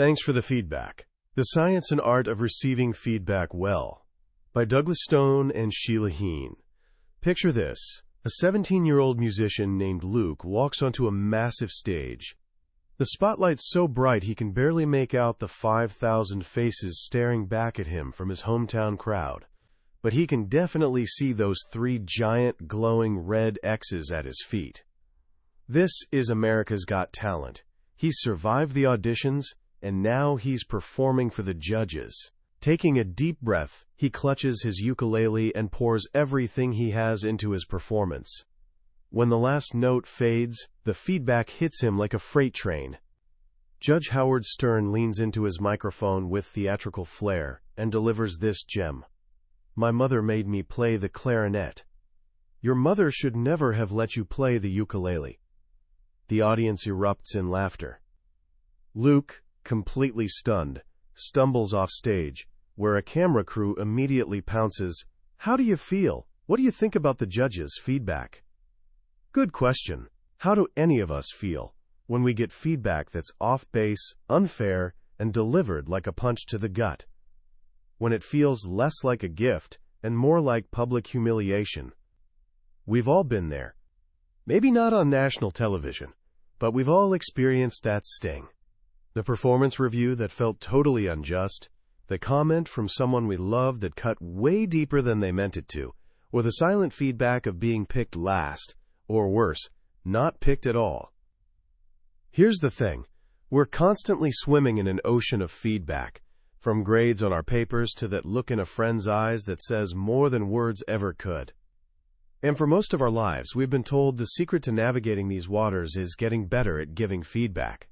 Thanks for the feedback. The Science and Art of Receiving Feedback Well, by Douglas Stone and Sheila Heen. Picture this. A 17-year-old musician named Luke walks onto a massive stage. The spotlight's so bright he can barely make out the 5,000 faces staring back at him from his hometown crowd. But he can definitely see those 3 giant, glowing red X's at his feet. This is America's Got Talent. He's survived the auditions, and now he's performing for the judges. Taking a deep breath, he clutches his ukulele and pours everything he has into his performance. When the last note fades, the feedback hits him like a freight train. Judge Howard Stern leans into his microphone with theatrical flair and delivers this gem. "My mother made me play the clarinet." Your mother should never have let you play the ukulele. The audience erupts in laughter. Luke, completely stunned, stumbles off stage, where a camera crew immediately pounces, "How do you feel? What do you think about the judges' feedback?" Good question. How do any of us feel when we get feedback that's off base, unfair, and delivered like a punch to the gut? When it feels less like a gift and more like public humiliation? We've all been there. Maybe not on national television, but we've all experienced that sting. The performance review that felt totally unjust, the comment from someone we loved that cut way deeper than they meant it to, or the silent feedback of being picked last, or worse, not picked at all. Here's the thing. We're constantly swimming in an ocean of feedback, from grades on our papers to that look in a friend's eyes that says more than words ever could. And for most of our lives, we've been told the secret to navigating these waters is getting better at giving feedback.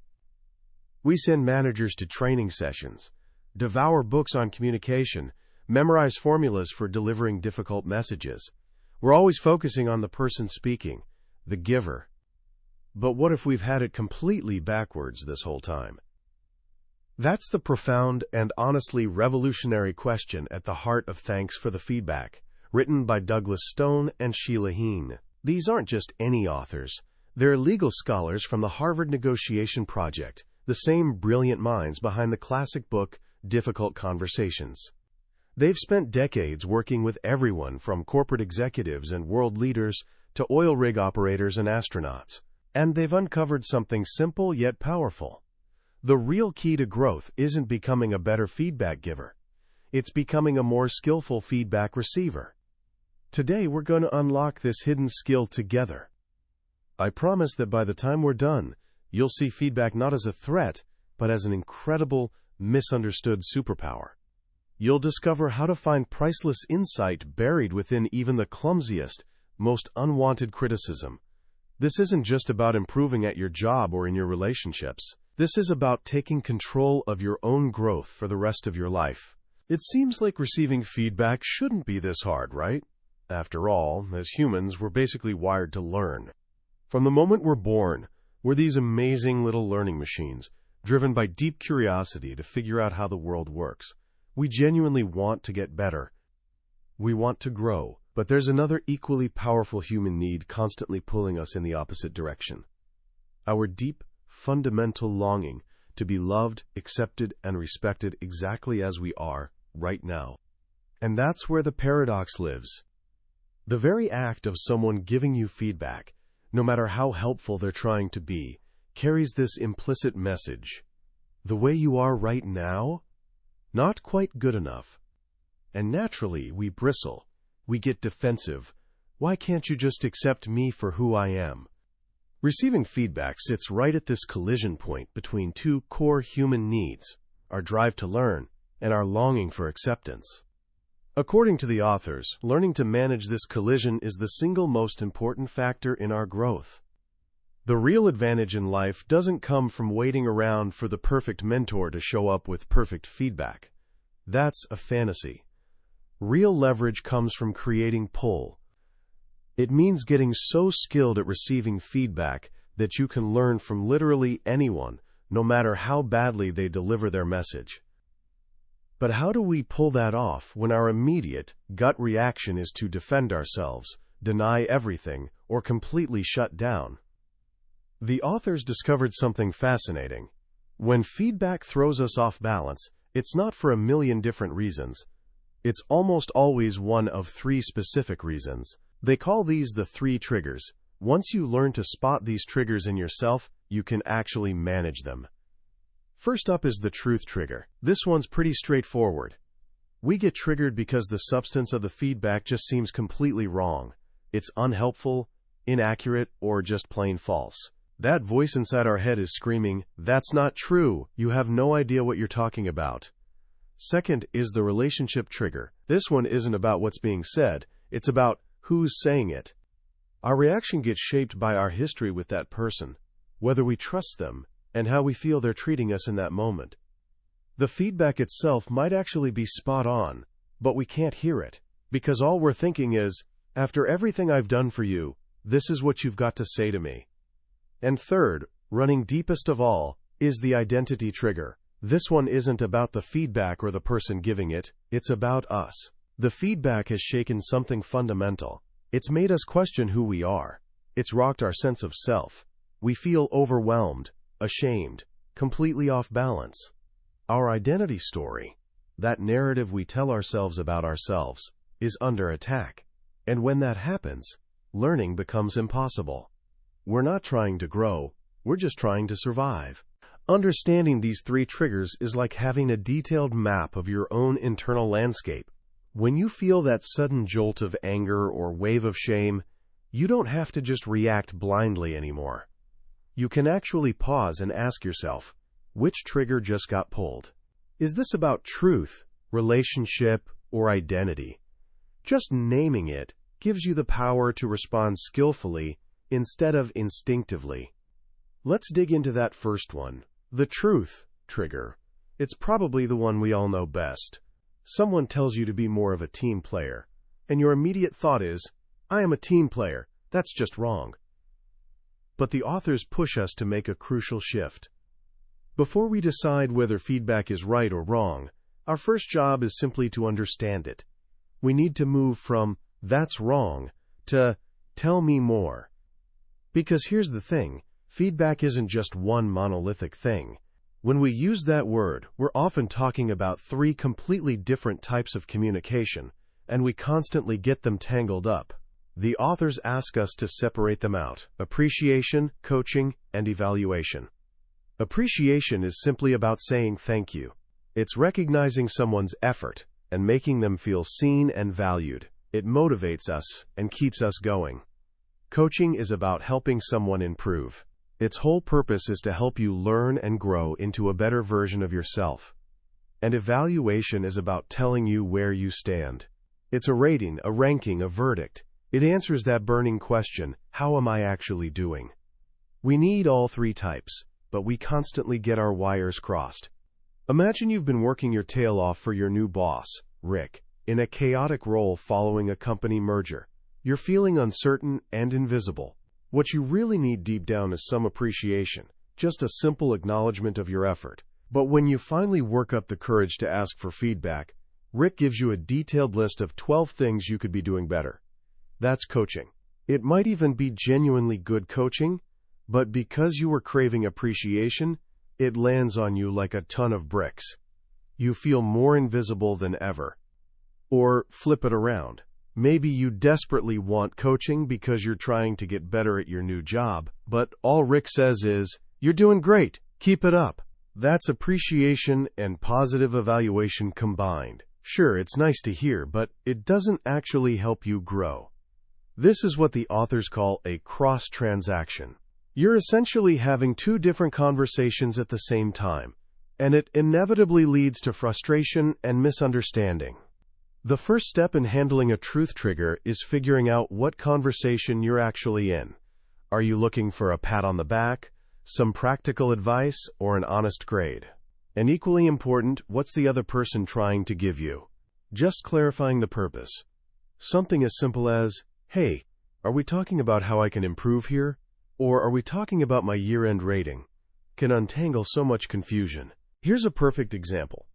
We send managers to training sessions, devour books on communication, memorize formulas for delivering difficult messages. We're always focusing on the person speaking, the giver. But what if we've had it completely backwards this whole time? That's the profound and honestly revolutionary question at the heart of Thanks for the Feedback, written by Douglas Stone and Sheila Heen. These aren't just any authors. They're legal scholars from the Harvard Negotiation Project, the same brilliant minds behind the classic book, Difficult Conversations. They've spent decades working with everyone from corporate executives and world leaders to oil rig operators and astronauts. And they've uncovered something simple yet powerful. The real key to growth isn't becoming a better feedback giver. It's becoming a more skillful feedback receiver. Today, we're going to unlock this hidden skill together. I promise that by the time we're done, you'll see feedback not as a threat, but as an incredible, misunderstood superpower. You'll discover how to find priceless insight buried within even the clumsiest, most unwanted criticism. This isn't just about improving at your job or in your relationships. This is about taking control of your own growth for the rest of your life. It seems like receiving feedback shouldn't be this hard, right? After all, as humans, we're basically wired to learn. From the moment we're born, we're these amazing little learning machines, driven by deep curiosity to figure out how the world works. We genuinely want to get better. We want to grow, but there's another equally powerful human need constantly pulling us in the opposite direction. Our deep, fundamental longing to be loved, accepted, and respected exactly as we are right now. And that's where the paradox lives. The very act of someone giving you feedback, no matter how helpful they're trying to be, carries this implicit message. The way you are right now? Not quite good enough. And naturally, we bristle. We get defensive. Why can't you just accept me for who I am? Receiving feedback sits right at this collision point between 2 core human needs, our drive to learn and our longing for acceptance. According to the authors, learning to manage this collision is the single most important factor in our growth. The real advantage in life doesn't come from waiting around for the perfect mentor to show up with perfect feedback. That's a fantasy. Real leverage comes from creating pull. It means getting so skilled at receiving feedback that you can learn from literally anyone, no matter how badly they deliver their message. But how do we pull that off when our immediate gut reaction is to defend ourselves, deny everything, or completely shut down? The authors discovered something fascinating. When feedback throws us off balance, it's not for a million different reasons. It's almost always one of three specific reasons. They call these the three triggers. Once you learn to spot these triggers in yourself, you can actually manage them. First up is the truth trigger. This one's pretty straightforward. We get triggered because the substance of the feedback just seems completely wrong. It's unhelpful, inaccurate, or just plain false. That voice inside our head is screaming, "That's not true. You have no idea what you're talking about." Second is the relationship trigger. This one isn't about what's being said. It's about who's saying it. Our reaction gets shaped by our history with that person, whether we trust them, and how we feel they're treating us in that moment. The feedback itself might actually be spot on, but we can't hear it, because all we're thinking is, after everything I've done for you, this is what you've got to say to me. And third, running deepest of all, is the identity trigger. This one isn't about the feedback or the person giving it, it's about us. The feedback has shaken something fundamental. It's made us question who we are. It's rocked our sense of self. We feel overwhelmed, ashamed, completely off balance. Our identity story, that narrative we tell ourselves about ourselves, is under attack. And when that happens, learning becomes impossible. We're not trying to grow, we're just trying to survive. Understanding these three triggers is like having a detailed map of your own internal landscape. When you feel that sudden jolt of anger or wave of shame, you don't have to just react blindly anymore. You can actually pause and ask yourself, which trigger just got pulled? Is this about truth, relationship, or identity? Just naming it gives you the power to respond skillfully instead of instinctively. Let's dig into that first one, the truth trigger. It's probably the one we all know best. Someone tells you to be more of a team player, and your immediate thought is, I am a team player, that's just wrong. But the authors push us to make a crucial shift. Before we decide whether feedback is right or wrong, our first job is simply to understand it. We need to move from, that's wrong, to, tell me more. Because here's the thing, feedback isn't just one monolithic thing. When we use that word, we're often talking about three completely different types of communication, and we constantly get them tangled up. The authors ask us to separate them out: appreciation, coaching, and evaluation. Appreciation is simply about saying thank you. It's recognizing someone's effort and making them feel seen and valued. It motivates us and keeps us going. Coaching is about helping someone improve. Its whole purpose is to help you learn and grow into a better version of yourself. And evaluation is about telling you where you stand. It's a rating, a ranking, a verdict. It answers that burning question, how am I actually doing? We need all three types, but we constantly get our wires crossed. Imagine you've been working your tail off for your new boss, Rick, in a chaotic role following a company merger. You're feeling uncertain and invisible. What you really need deep down is some appreciation, just a simple acknowledgement of your effort. But when you finally work up the courage to ask for feedback, Rick gives you a detailed list of 12 things you could be doing better. That's coaching. It might even be genuinely good coaching, but because you were craving appreciation, it lands on you like a ton of bricks. You feel more invisible than ever. Or flip it around. Maybe you desperately want coaching because you're trying to get better at your new job, but all Rick says is, you're doing great, keep it up. That's appreciation and positive evaluation combined. Sure, it's nice to hear, but it doesn't actually help you grow. This is what the authors call a cross-transaction. You're essentially having two different conversations at the same time, and it inevitably leads to frustration and misunderstanding. The first step in handling a truth trigger is figuring out what conversation you're actually in. Are you looking for a pat on the back, some practical advice, or an honest grade? And equally important, what's the other person trying to give you? Just clarifying the purpose. Something as simple as, hey, are we talking about how I can improve here? Or are we talking about my year-end rating? Can untangle so much confusion. Here's a perfect example.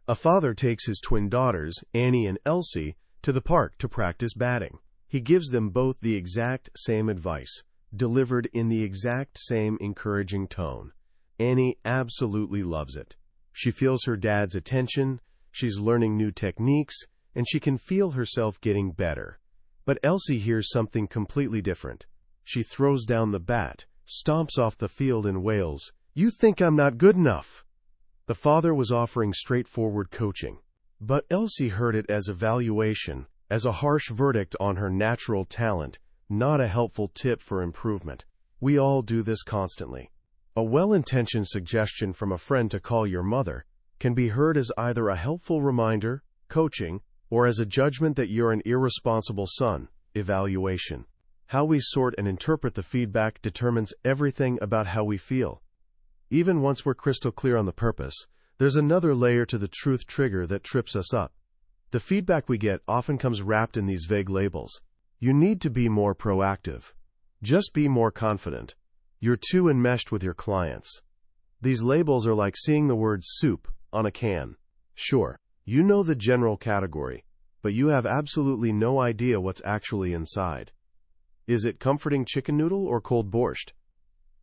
A father takes his twin daughters, Annie and Elsie, to the park to practice batting. He gives them both the exact same advice, delivered in the exact same encouraging tone. Annie absolutely loves it. She feels her dad's attention, she's learning new techniques, and she can feel herself getting better. But Elsie hears something completely different. She throws down the bat, stomps off the field and wails, "You think I'm not good enough!" The father was offering straightforward coaching, but Elsie heard it as evaluation, as a harsh verdict on her natural talent, not a helpful tip for improvement. We all do this constantly. A well-intentioned suggestion from a friend to call your mother can be heard as either a helpful reminder, coaching, or as a judgment that you're an irresponsible son, evaluation. How we sort and interpret the feedback determines everything about how we feel. Even once we're crystal clear on the purpose, there's another layer to the truth trigger that trips us up. The feedback we get often comes wrapped in these vague labels. You need to be more proactive. Just be more confident. You're too enmeshed with your clients. These labels are like seeing the word soup on a can. Sure, you know the general category, but you have absolutely no idea what's actually inside. Is it comforting chicken noodle or cold borscht?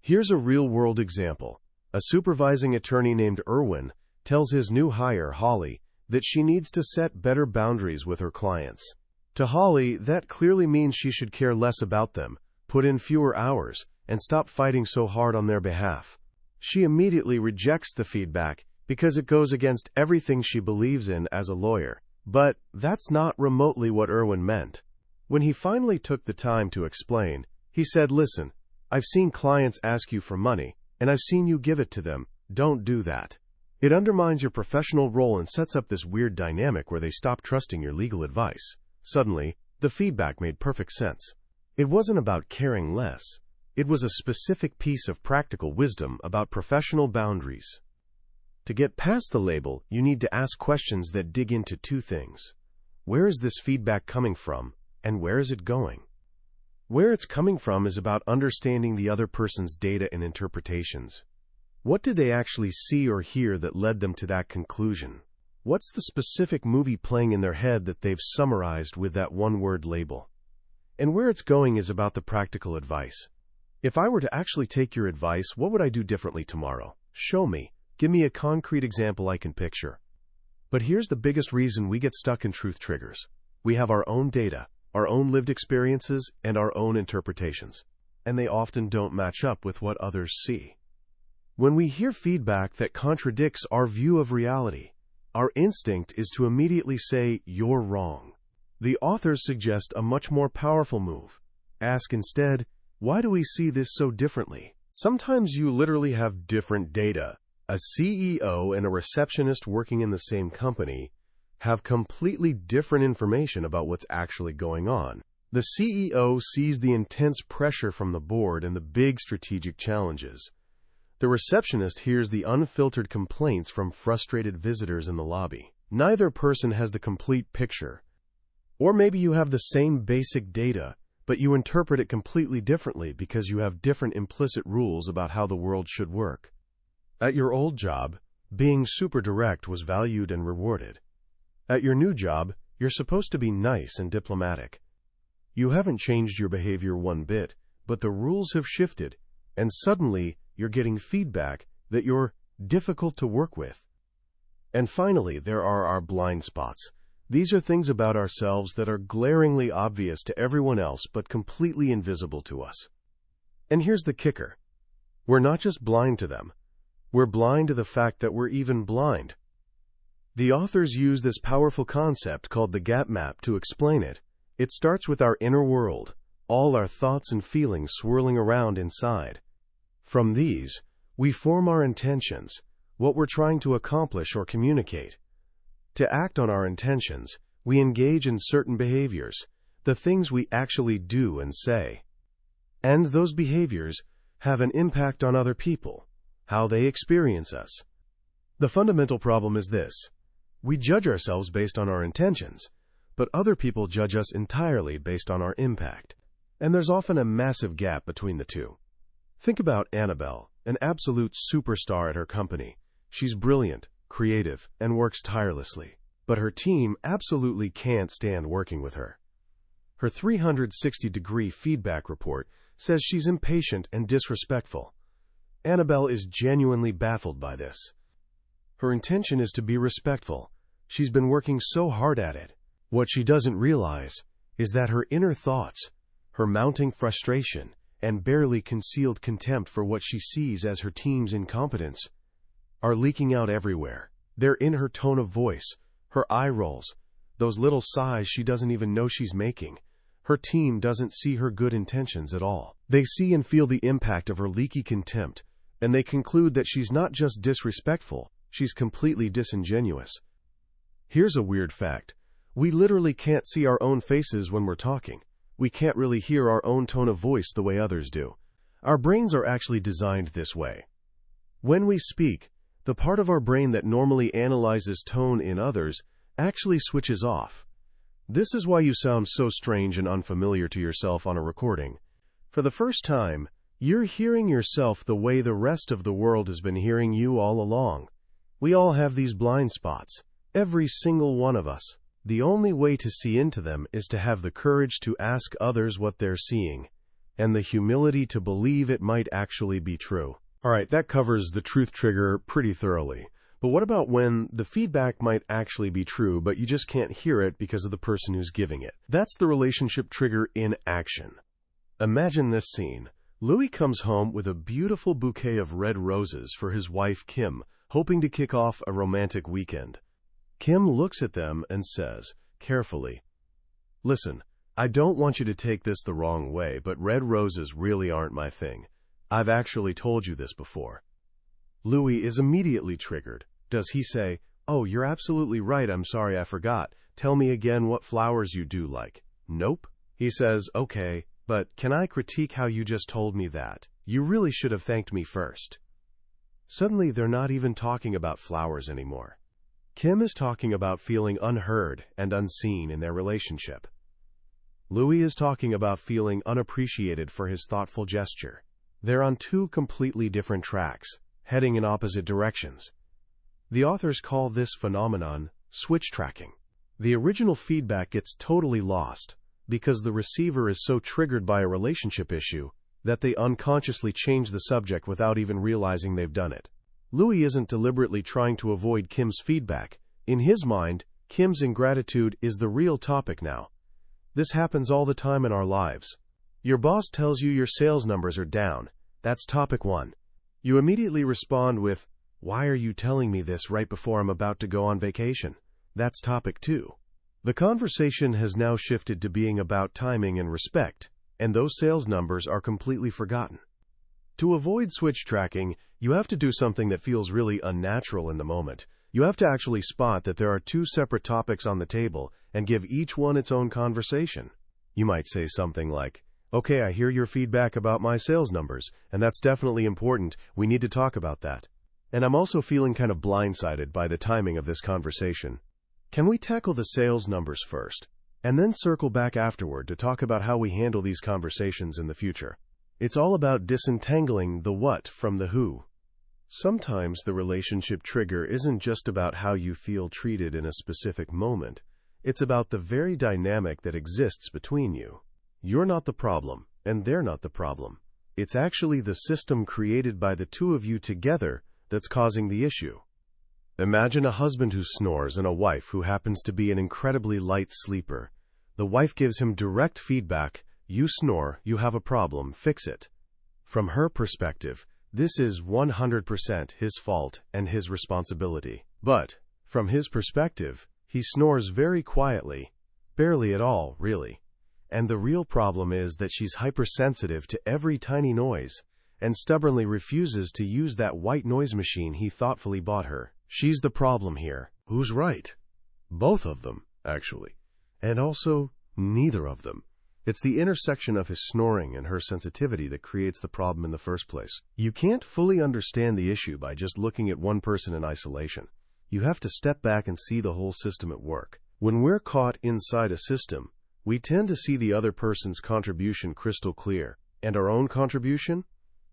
Here's a real-world example. A supervising attorney named Irwin tells his new hire, Holly, that she needs to set better boundaries with her clients. To Holly, that clearly means she should care less about them, put in fewer hours, and stop fighting so hard on their behalf. She immediately rejects the feedback because it goes against everything she believes in as a lawyer. But that's not remotely what Irwin meant. When he finally took the time to explain, he said, "Listen, I've seen clients ask you for money, and I've seen you give it to them. Don't do that. It undermines your professional role and sets up this weird dynamic where they stop trusting your legal advice." Suddenly, the feedback made perfect sense. It wasn't about caring less. It was a specific piece of practical wisdom about professional boundaries. To get past the label, you need to ask questions that dig into two things. Where is this feedback coming from, and where is it going? Where it's coming from is about understanding the other person's data and interpretations. What did they actually see or hear that led them to that conclusion? What's the specific movie playing in their head that they've summarized with that one-word label? And where it's going is about the practical advice. If I were to actually take your advice, what would I do differently tomorrow? Show me. Give me a concrete example I can picture. But here's the biggest reason we get stuck in truth triggers. We have our own data, our own lived experiences, and our own interpretations. And they often don't match up with what others see. When we hear feedback that contradicts our view of reality, our instinct is to immediately say, "You're wrong." The authors suggest a much more powerful move. Ask instead, why do we see this so differently? Sometimes you literally have different data. A CEO and a receptionist working in the same company have completely different information about what's actually going on. The CEO sees the intense pressure from the board and the big strategic challenges. The receptionist hears the unfiltered complaints from frustrated visitors in the lobby. Neither person has the complete picture. Or maybe you have the same basic data, but you interpret it completely differently because you have different implicit rules about how the world should work. At your old job, being super direct was valued and rewarded. At your new job, you're supposed to be nice and diplomatic. You haven't changed your behavior one bit, but the rules have shifted, and suddenly you're getting feedback that you're difficult to work with. And finally, there are our blind spots. These are things about ourselves that are glaringly obvious to everyone else but completely invisible to us. And here's the kicker. We're not just blind to them. We're blind to the fact that we're even blind. The authors use this powerful concept called the gap map to explain it. It starts with our inner world, all our thoughts and feelings swirling around inside. From these, we form our intentions, what we're trying to accomplish or communicate. To act on our intentions, we engage in certain behaviors, the things we actually do and say. And those behaviors have an impact on other people, how they experience us. The fundamental problem is this. We judge ourselves based on our intentions, but other people judge us entirely based on our impact. And there's often a massive gap between the two. Think about Annabelle, an absolute superstar at her company. She's brilliant, creative, and works tirelessly. But her team absolutely can't stand working with her. Her 360-degree feedback report says she's impatient and disrespectful. Annabelle is genuinely baffled by this. Her intention is to be respectful. She's been working so hard at it. What she doesn't realize is that her inner thoughts, her mounting frustration, and barely concealed contempt for what she sees as her team's incompetence are leaking out everywhere. They're in her tone of voice, her eye rolls, those little sighs she doesn't even know she's making. Her team doesn't see her good intentions at all. They see and feel the impact of her leaky contempt, and they conclude that she's not just disrespectful, she's completely disingenuous. Here's a weird fact. We literally can't see our own faces when we're talking. We can't really hear our own tone of voice the way others do. Our brains are actually designed this way. When we speak, the part of our brain that normally analyzes tone in others actually switches off. This is why you sound so strange and unfamiliar to yourself on a recording. For the first time, you're hearing yourself the way the rest of the world has been hearing you all along. We all have these blind spots, every single one of us. The only way to see into them is to have the courage to ask others what they're seeing, and the humility to believe it might actually be true. All right, that covers the truth trigger pretty thoroughly. But what about when the feedback might actually be true, but you just can't hear it because of the person who's giving it? That's the relationship trigger in action. Imagine this scene. Louis comes home with a beautiful bouquet of red roses for his wife, Kim, hoping to kick off a romantic weekend. Kim looks at them and says, carefully, "Listen, I don't want you to take this the wrong way, but red roses really aren't my thing. I've actually told you this before." Louis is immediately triggered. Does he say, "Oh, you're absolutely right, I'm sorry I forgot. Tell me again what flowers you do like"? Nope. He says, "Okay, but can I critique how you just told me that? You really should have thanked me first." Suddenly, they're not even talking about flowers anymore. Kim is talking about feeling unheard and unseen in their relationship. Louis is talking about feeling unappreciated for his thoughtful gesture. They're on two completely different tracks, heading in opposite directions. The authors call this phenomenon switch tracking. The original feedback gets totally lost because the receiver is so triggered by a relationship issue that they unconsciously change the subject without even realizing they've done it. Louis isn't deliberately trying to avoid Kim's feedback. In his mind, Kim's ingratitude is the real topic now. This happens all the time in our lives. Your boss tells you your sales numbers are down. That's topic one. You immediately respond with, "Why are you telling me this right before I'm about to go on vacation?" That's topic two. The conversation has now shifted to being about timing and respect, and those sales numbers are completely forgotten. To avoid switch tracking, you have to do something that feels really unnatural in the moment. You have to actually spot that there are two separate topics on the table and give each one its own conversation. You might say something like, "Okay, I hear your feedback about my sales numbers, and that's definitely important. We need to talk about that. And I'm also feeling kind of blindsided by the timing of this conversation. Can we tackle the sales numbers first, and then circle back afterward to talk about how we handle these conversations in the future?" It's all about disentangling the what from the who. Sometimes the relationship trigger isn't just about how you feel treated in a specific moment. It's about the very dynamic that exists between you. You're not the problem, and they're not the problem. It's actually the system created by the two of you together that's causing the issue. Imagine a husband who snores and a wife who happens to be an incredibly light sleeper. The wife gives him direct feedback. "You snore, you have a problem, fix it." From her perspective, this is 100% his fault and his responsibility. But, from his perspective, he snores very quietly, barely at all, really. And the real problem is that she's hypersensitive to every tiny noise, and stubbornly refuses to use that white noise machine he thoughtfully bought her. She's the problem here. Who's right? Both of them, actually. And also, neither of them. It's the intersection of his snoring and her sensitivity that creates the problem in the first place. You can't fully understand the issue by just looking at one person in isolation. You have to step back and see the whole system at work. When we're caught inside a system, we tend to see the other person's contribution crystal clear, and our own contribution?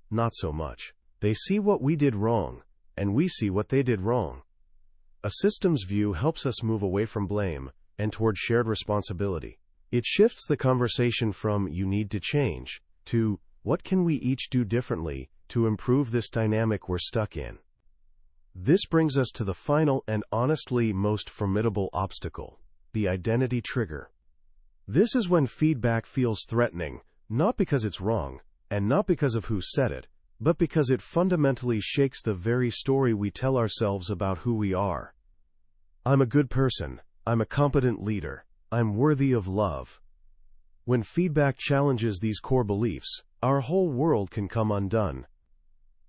Not so much. They see what we did wrong, and we see what they did wrong. A systems view helps us move away from blame and toward shared responsibility. It shifts the conversation from "you need to change" to "what can we each do differently" to improve this dynamic we're stuck in. This brings us to the final and honestly most formidable obstacle, the identity trigger. This is when feedback feels threatening, not because it's wrong, and not because of who said it, but because it fundamentally shakes the very story we tell ourselves about who we are. I'm a good person. I'm a competent leader. I'm worthy of love. When feedback challenges these core beliefs, our whole world can come undone.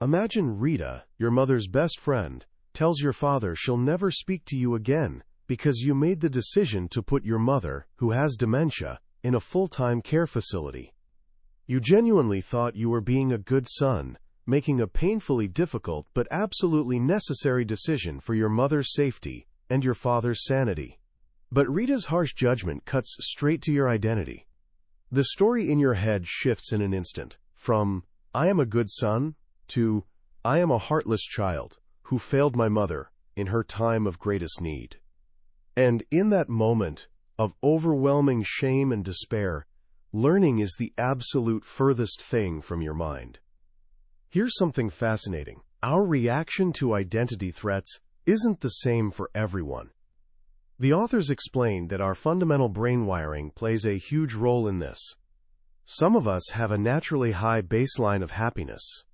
Imagine Rita, your mother's best friend, tells your father she'll never speak to you again because you made the decision to put your mother, who has dementia, in a full-time care facility. You genuinely thought you were being a good son, making a painfully difficult but absolutely necessary decision for your mother's safety and your father's sanity. But Rita's harsh judgment cuts straight to your identity. The story in your head shifts in an instant, from, I am a good son, to, I am a heartless child who failed my mother in her time of greatest need. And in that moment of overwhelming shame and despair, learning is the absolute furthest thing from your mind. Here's something fascinating. Our reaction to identity threats isn't the same for everyone. The authors explain that our fundamental brain wiring plays a huge role in this. Some of us have a naturally high baseline of happiness.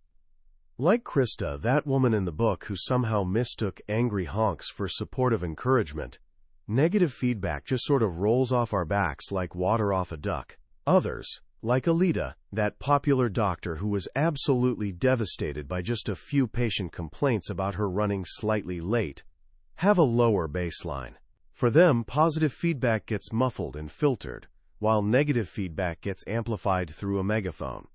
Like Krista, that woman in the book who somehow mistook angry honks for supportive encouragement, negative feedback just sort of rolls off our backs like water off a duck. Others, like Alita, that popular doctor who was absolutely devastated by just a few patient complaints about her running slightly late, have a lower baseline. For them, positive feedback gets muffled and filtered, while negative feedback gets amplified through a megaphone.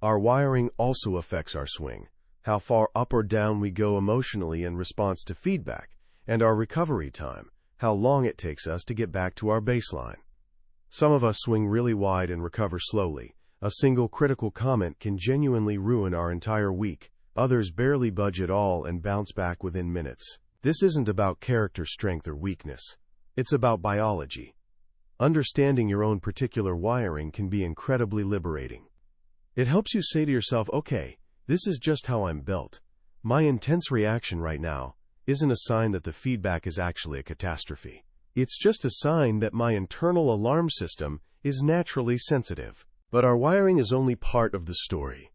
Our wiring also affects our swing, how far up or down we go emotionally in response to feedback, and our recovery time, how long it takes us to get back to our baseline. Some of us swing really wide and recover slowly. A single critical comment can genuinely ruin our entire week. Others barely budge at all and bounce back within minutes. This isn't about character strength or weakness. It's about biology. Understanding your own particular wiring can be incredibly liberating. It helps you say to yourself, okay, this is just how I'm built. My intense reaction right now isn't a sign that the feedback is actually a catastrophe. It's just a sign that my internal alarm system is naturally sensitive. But our wiring is only part of the story.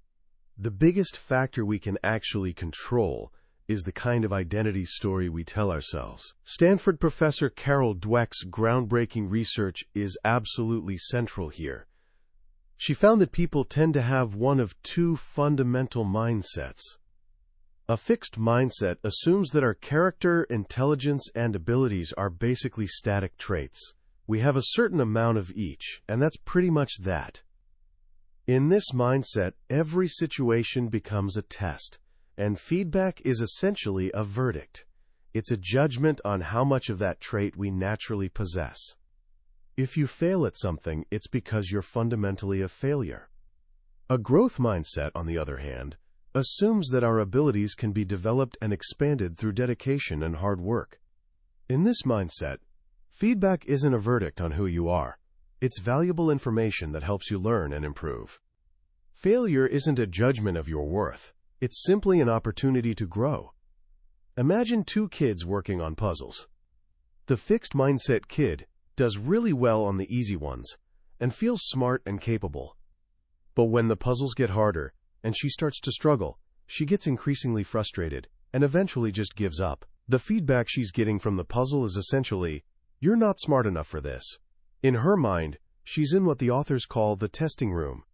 The biggest factor we can actually control is the kind of identity story we tell ourselves. Stanford professor Carol Dweck's groundbreaking research is absolutely central here. She found that people tend to have one of two fundamental mindsets. A fixed mindset assumes that our character, intelligence, and abilities are basically static traits. We have a certain amount of each, and that's pretty much that. In this mindset, every situation becomes a test, and feedback is essentially a verdict. It's a judgment on how much of that trait we naturally possess. If you fail at something, it's because you're fundamentally a failure. A growth mindset, on the other hand, assumes that our abilities can be developed and expanded through dedication and hard work. In this mindset, feedback isn't a verdict on who you are. It's valuable information that helps you learn and improve. Failure isn't a judgment of your worth. It's simply an opportunity to grow. Imagine two kids working on puzzles. The fixed mindset kid does really well on the easy ones and feels smart and capable. But when the puzzles get harder and she starts to struggle, she gets increasingly frustrated and eventually just gives up. The feedback she's getting from the puzzle is essentially, "You're not smart enough for this." In her mind, she's in what the authors call the testing room.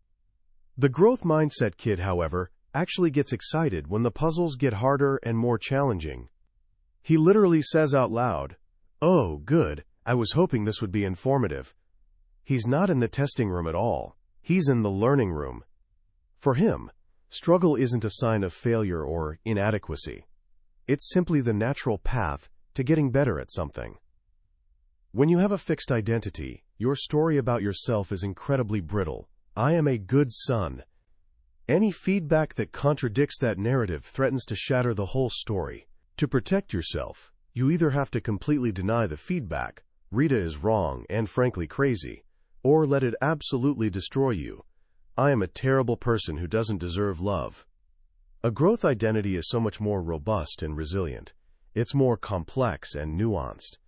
The growth mindset kid, however, actually gets excited when the puzzles get harder and more challenging. He literally says out loud, "Oh, good, I was hoping this would be informative." He's not in the testing room at all. He's in the learning room. For him, struggle isn't a sign of failure or inadequacy. It's simply the natural path to getting better at something. When you have a fixed identity, your story about yourself is incredibly brittle. I am a good son. Any feedback that contradicts that narrative threatens to shatter the whole story. To protect yourself, you either have to completely deny the feedback, Rita is wrong and frankly crazy, or let it absolutely destroy you. I am a terrible person who doesn't deserve love. A growth identity is so much more robust and resilient. It's more complex and nuanced.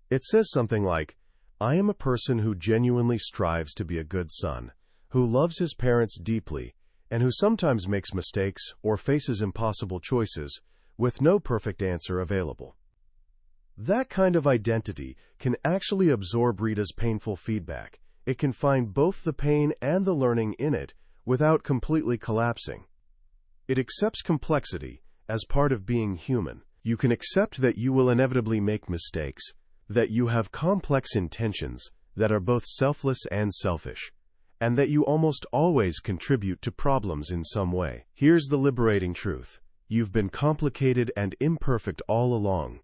It says something like, I am a person who genuinely strives to be a good son, who loves his parents deeply, and who sometimes makes mistakes or faces impossible choices with no perfect answer available. That kind of identity can actually absorb Rita's painful feedback. It can find both the pain and the learning in it without completely collapsing. It accepts complexity as part of being human. You can accept that you will inevitably make mistakes, that you have complex intentions that are both selfless and selfish, and that you almost always contribute to problems in some way. Here's the liberating truth. You've been complicated and imperfect all along.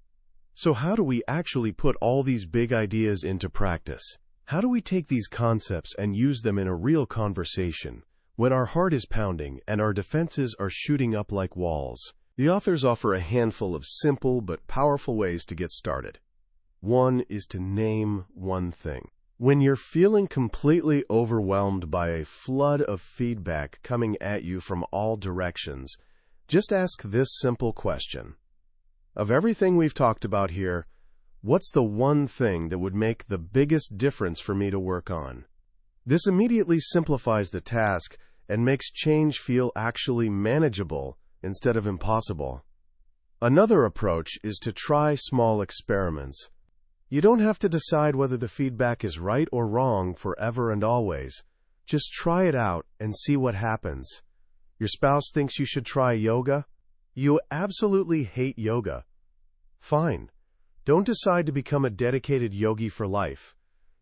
So how do we actually put all these big ideas into practice? How do we take these concepts and use them in a real conversation when our heart is pounding and our defenses are shooting up like walls? The authors offer a handful of simple but powerful ways to get started. One is to name one thing. When you're feeling completely overwhelmed by a flood of feedback coming at you from all directions, just ask this simple question. Of everything we've talked about here, what's the one thing that would make the biggest difference for me to work on? This immediately simplifies the task and makes change feel actually manageable instead of impossible. Another approach is to try small experiments. You don't have to decide whether the feedback is right or wrong forever and always. Just try it out and see what happens. Your spouse thinks you should try yoga? You absolutely hate yoga. Fine. Don't decide to become a dedicated yogi for life.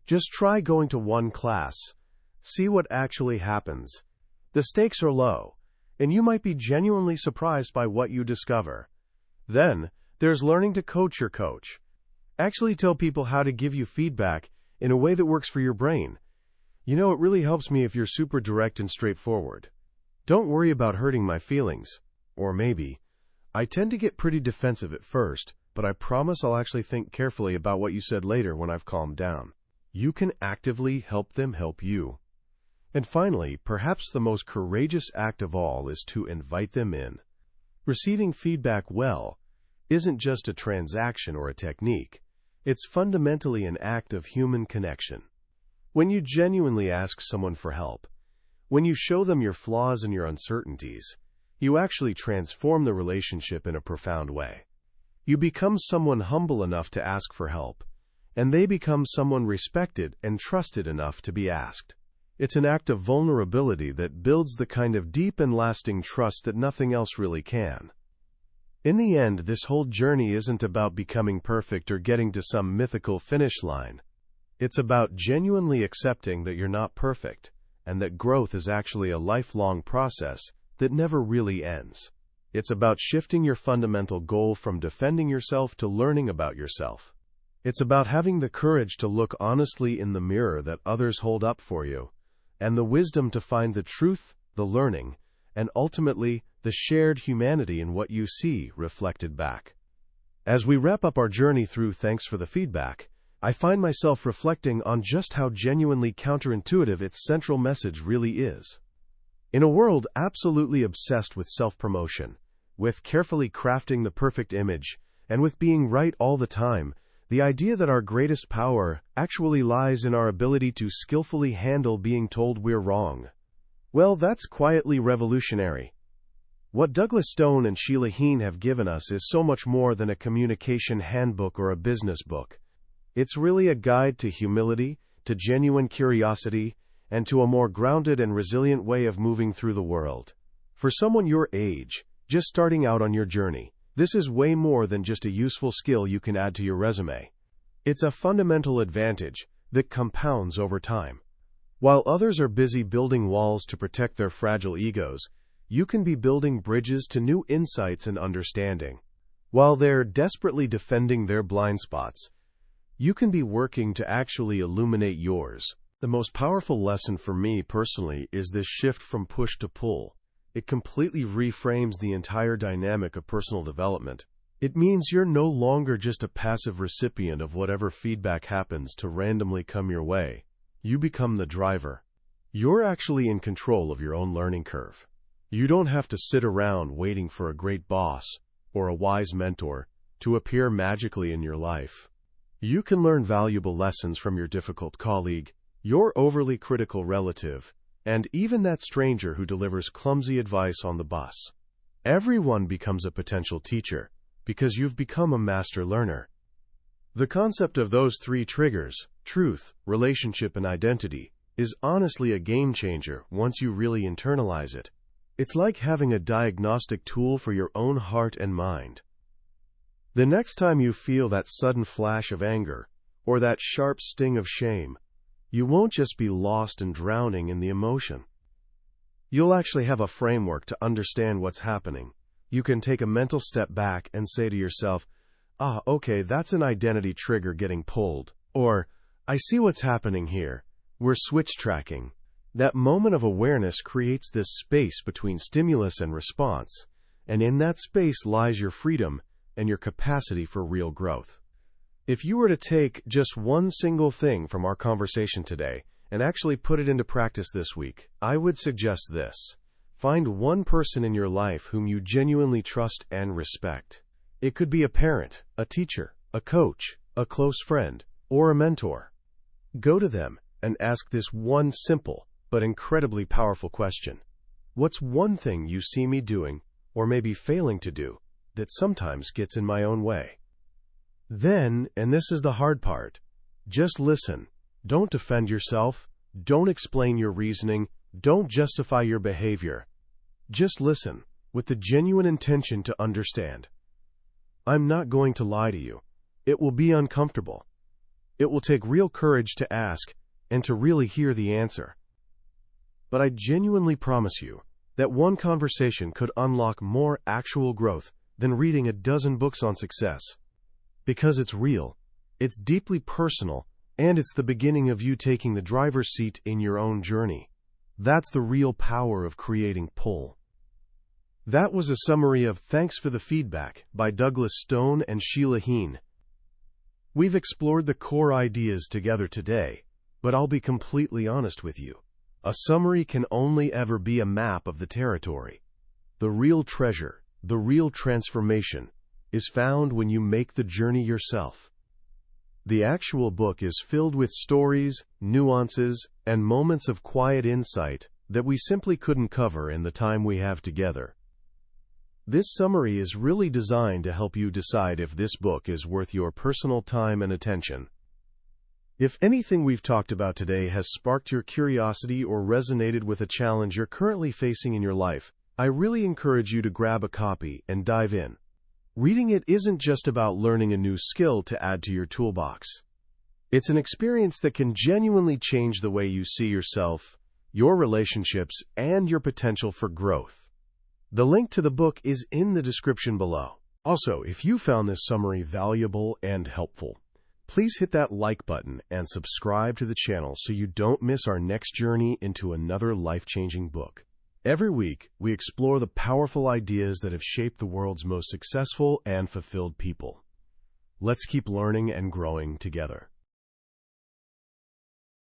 Just try going to one class. See what actually happens. The stakes are low, and you might be genuinely surprised by what you discover. Then, there's learning to coach your coach. Actually tell people how to give you feedback in a way that works for your brain. You know, it really helps me if you're super direct and straightforward. Don't worry about hurting my feelings. Or maybe, I tend to get pretty defensive at first, but I promise I'll actually think carefully about what you said later when I've calmed down. You can actively help them help you. And finally, perhaps the most courageous act of all is to invite them in. Receiving feedback well isn't just a transaction or a technique. It's fundamentally an act of human connection. When you genuinely ask someone for help, when you show them your flaws and your uncertainties, you actually transform the relationship in a profound way. You become someone humble enough to ask for help, and they become someone respected and trusted enough to be asked. It's an act of vulnerability that builds the kind of deep and lasting trust that nothing else really can. In the end, this whole journey isn't about becoming perfect or getting to some mythical finish line. It's about genuinely accepting that you're not perfect, and that growth is actually a lifelong process that never really ends. It's about shifting your fundamental goal from defending yourself to learning about yourself. It's about having the courage to look honestly in the mirror that others hold up for you, and the wisdom to find the truth, the learning, and ultimately, the shared humanity in what you see reflected back. As we wrap up our journey through Thanks for the Feedback, I find myself reflecting on just how genuinely counterintuitive its central message really is. In a world absolutely obsessed with self-promotion, with carefully crafting the perfect image, and with being right all the time, the idea that our greatest power actually lies in our ability to skillfully handle being told we're wrong. Well, that's quietly revolutionary. What Douglas Stone and Sheila Heen have given us is so much more than a communication handbook or a business book. It's really a guide to humility, to genuine curiosity, and to a more grounded and resilient way of moving through the world. For someone your age, just starting out on your journey, this is way more than just a useful skill you can add to your resume. It's a fundamental advantage that compounds over time. While others are busy building walls to protect their fragile egos, you can be building bridges to new insights and understanding. While they're desperately defending their blind spots, you can be working to actually illuminate yours. The most powerful lesson for me personally is this shift from push to pull. It completely reframes the entire dynamic of personal development. It means you're no longer just a passive recipient of whatever feedback happens to randomly come your way. You become the driver. You're actually in control of your own learning curve. You don't have to sit around waiting for a great boss or a wise mentor to appear magically in your life. You can learn valuable lessons from your difficult colleague, your overly critical relative, and even that stranger who delivers clumsy advice on the bus. Everyone becomes a potential teacher because you've become a master learner. The concept of those three triggers, truth, relationship, and identity, is honestly a game changer once you really internalize it. It's like having a diagnostic tool for your own heart and mind. The next time you feel that sudden flash of anger or that sharp sting of shame, you won't just be lost and drowning in the emotion. You'll actually have a framework to understand what's happening. You can take a mental step back and say to yourself, okay, that's an identity trigger getting pulled. Or, I see what's happening here. We're switch tracking. That moment of awareness creates this space between stimulus and response, and in that space lies your freedom and your capacity for real growth. If you were to take just one single thing from our conversation today and actually put it into practice this week, I would suggest this. Find one person in your life whom you genuinely trust and respect. It could be a parent, a teacher, a coach, a close friend, or a mentor. Go to them and ask this one simple but incredibly powerful question. What's one thing you see me doing, or maybe failing to do, that sometimes gets in my own way? Then, and this is the hard part, just listen. Don't defend yourself. Don't explain your reasoning. Don't justify your behavior. Just listen, with the genuine intention to understand. I'm not going to lie to you. It will be uncomfortable. It will take real courage to ask and to really hear the answer. But I genuinely promise you that one conversation could unlock more actual growth than reading a dozen books on success. Because it's real, it's deeply personal, and it's the beginning of you taking the driver's seat in your own journey. That's the real power of creating pull. That was a summary of Thanks for the Feedback by Douglas Stone and Sheila Heen. We've explored the core ideas together today, but I'll be completely honest with you. A summary can only ever be a map of the territory. The real treasure, the real transformation, is found when you make the journey yourself. The actual book is filled with stories, nuances, and moments of quiet insight that we simply couldn't cover in the time we have together. This summary is really designed to help you decide if this book is worth your personal time and attention. If anything we've talked about today has sparked your curiosity or resonated with a challenge you're currently facing in your life, I really encourage you to grab a copy and dive in. Reading it isn't just about learning a new skill to add to your toolbox. It's an experience that can genuinely change the way you see yourself, your relationships, and your potential for growth. The link to the book is in the description below. Also, if you found this summary valuable and helpful, please hit that like button and subscribe to the channel so you don't miss our next journey into another life-changing book. Every week, we explore the powerful ideas that have shaped the world's most successful and fulfilled people. Let's keep learning and growing together.